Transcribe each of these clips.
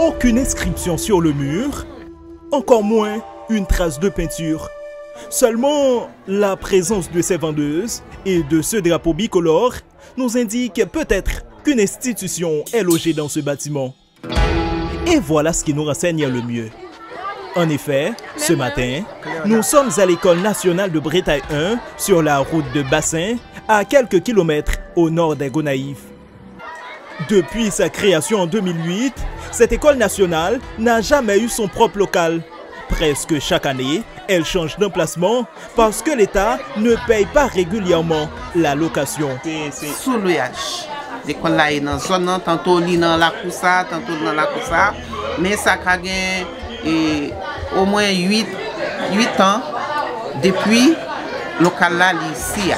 Aucune inscription sur le mur, encore moins une trace de peinture. Seulement la présence de ces vendeuses et de ce drapeau bicolore nous indique peut-être qu'une institution est logée dans ce bâtiment. Et voilà ce qui nous renseigne le mieux. En effet, ce matin, nous sommes à l'École nationale de Bretagne 1 sur la route de Bassin, à quelques kilomètres au nord des Gonaïves. Depuis sa création en 2008, cette école nationale n'a jamais eu son propre local. Presque chaque année, elle change d'emplacement parce que l'État ne paye pas régulièrement la location. Sous l'ouillage. L'école là est dans la zone, tantôt dans la Koussa, tantôt dans la Koussa. Mais ça a gagné au moins 8 ans depuis le local là ici.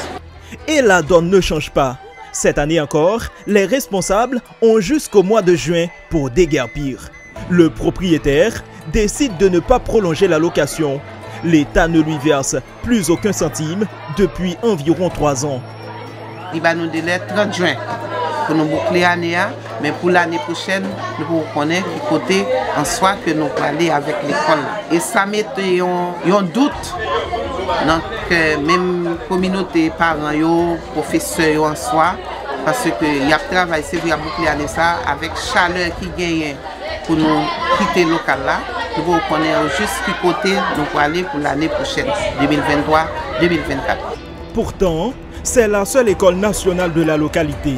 Et la donne ne change pas. Cette année encore, les responsables ont jusqu'au mois de juin pour déguerpir. Le propriétaire décide de ne pas prolonger la location. L'État ne lui verse plus aucun centime depuis environ 3 ans. Il va nous délai 30 juin pour nous boucler l'année, mais pour l'année prochaine, nous pouvons connaître qui côté en soi que nous allons aller avec l'école. Et ça met un doute dans même communauté, parents, professeurs en soi, parce qu'il y a travail, c'est vrai, à boucler l'année ça avec chaleur qui gagne pour nous quitter le local là. Nous pouvons connaître juste qui côté nous allons aller pour l'année prochaine, 2023-2024. Pourtant, c'est la seule école nationale de la localité.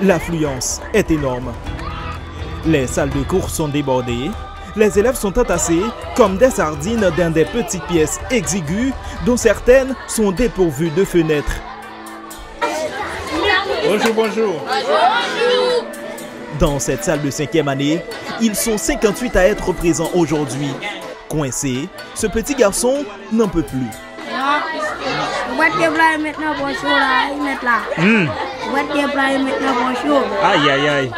L'affluence est énorme. Les salles de cours sont débordées. Les élèves sont entassés comme des sardines dans des petites pièces exiguës dont certaines sont dépourvues de fenêtres. Bonjour, bonjour. Bonjour. Dans cette salle de 5e année, ils sont 58 à être présents aujourd'hui. Coincé, ce petit garçon n'en peut plus. Aïe, aïe, aïe.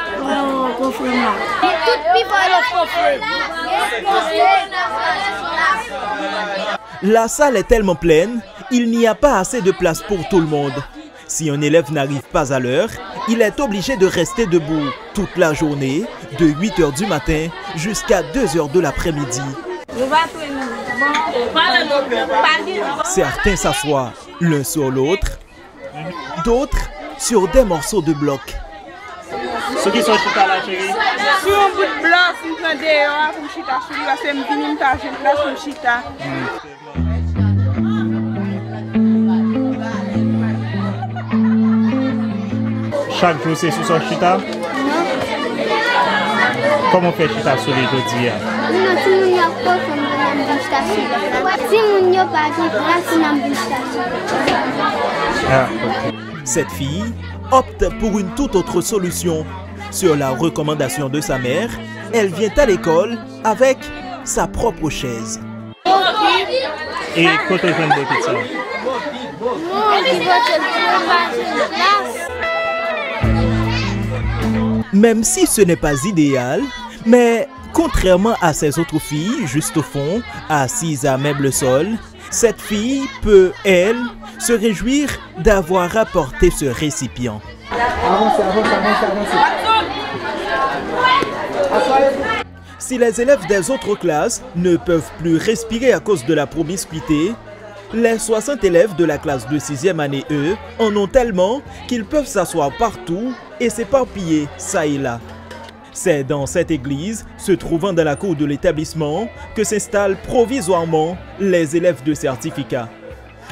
La salle est tellement pleine, il n'y a pas assez de place pour tout le monde. Si un élève n'arrive pas à l'heure, il est obligé de rester debout toute la journée, de 8 h du matin jusqu'à 2 h de l'après-midi. Certains s'assoient l'un sur l'autre, d'autres sur des morceaux de bloc. Ceux qui sont chita là, chérie? Sur un bout de bloc, si vous avez un chita, c'est un minimum de chita. Chaque jour, c'est sous son chita? Non. Comment on fait chita sur les jeudis? Non, si on n'y a pas de chita, si on n'y a pas de chita, Cette fille opte pour une toute autre solution. Sur la recommandation de sa mère, elle vient à l'école avec sa propre chaise. Et quand tu viens de tout ça? Même si ce n'est pas idéal, mais contrairement à ses autres filles, juste au fond, assises à même le sol, cette fille peut, elle, se réjouir d'avoir apporté ce récipient. Si les élèves des autres classes ne peuvent plus respirer à cause de la promiscuité, les 60 élèves de la classe de 6e année, eux, en ont tellement qu'ils peuvent s'asseoir partout et s'éparpiller ça et là. C'est dans cette église, se trouvant dans la cour de l'établissement, que s'installent provisoirement les élèves de certificat.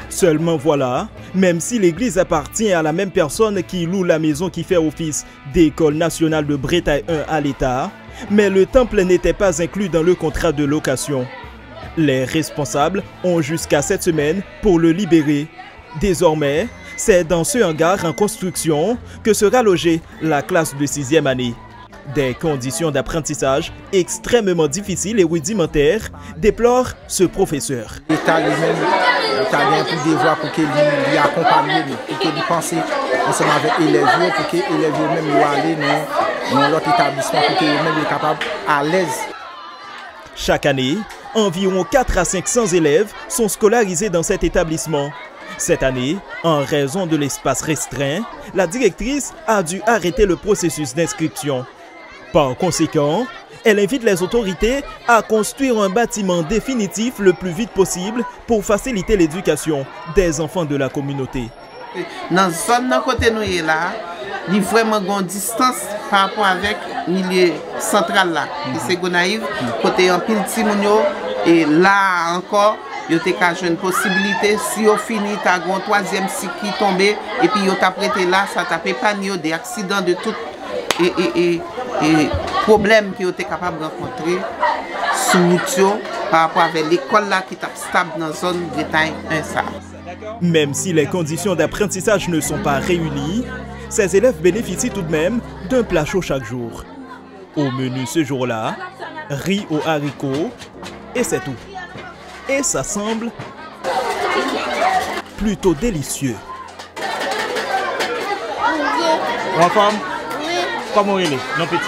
Seulement voilà, même si l'église appartient à la même personne qui loue la maison qui fait office d'École nationale de Bretagne 1 à l'État, mais le temple n'était pas inclus dans le contrat de location. Les responsables ont jusqu'à cette semaine pour le libérer. Désormais, c'est dans ce hangar en construction que sera logée la classe de 6e année. Des conditions d'apprentissage extrêmement difficiles et rudimentaires, déplore ce professeur. L'État lui-même a un peu de devoir pour qu'il accompagne, pour qu'il pense ensemble avec les élèves, pour que les élèves eux-mêmes aller dans l'autre établissement, pour qu'ils eux-mêmes soient capables à l'aise. Chaque année, environ 4 à 500 élèves sont scolarisés dans cet établissement. Cette année, en raison de l'espace restreint, la directrice a dû arrêter le processus d'inscription. Par conséquent, Elle invite les autorités à construire un bâtiment définitif le plus vite possible pour faciliter l'éducation des enfants de la communauté. Dans la zone de côté nous là, il y a vraiment une distance par rapport avec le milieu central là. C'est Gonaïve, côté en pile Timounio, et là encore, il y a une possibilité, si on finit, tu as un troisième cycle qui tombe, et puis il t'a prêté là, ça t'a épargné des accidents de tout et problèmes qui ont été capables de rencontrer sous par rapport avec l'école là qui est stable dans la zone de Bretagne 1. Même si les conditions d'apprentissage ne sont pas réunies, ces élèves bénéficient tout de même d'un plat chaud chaque jour. Au menu ce jour-là, riz aux haricots, et c'est tout. Et ça semble plutôt délicieux. En forme? Oui. Comment il est, non petit?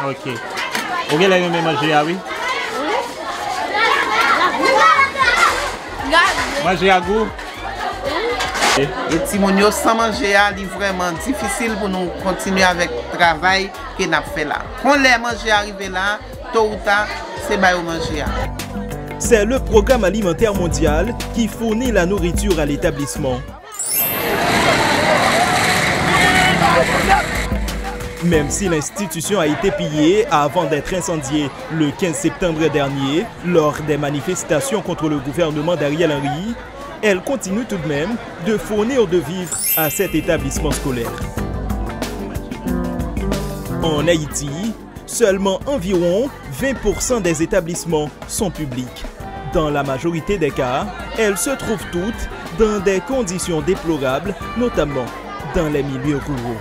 Ok. Vous avez aimé manger, ah oui? Manger à goût? Et Timonio sans manger, c'est vraiment difficile pour nous continuer avec le travail que nous avons fait là. Quand les manger arrivé là, tôt ou tard, c'est bien manger. C'est le Programme alimentaire mondial qui fournit la nourriture à l'établissement. Même si l'institution a été pillée avant d'être incendiée le 15 septembre dernier, lors des manifestations contre le gouvernement d'Ariel Henry, elle continue tout de même de fournir de vivres à cet établissement scolaire. En Haïti, seulement environ 20% des établissements sont publics. Dans la majorité des cas, elles se trouvent toutes dans des conditions déplorables, notamment dans les milieux ruraux.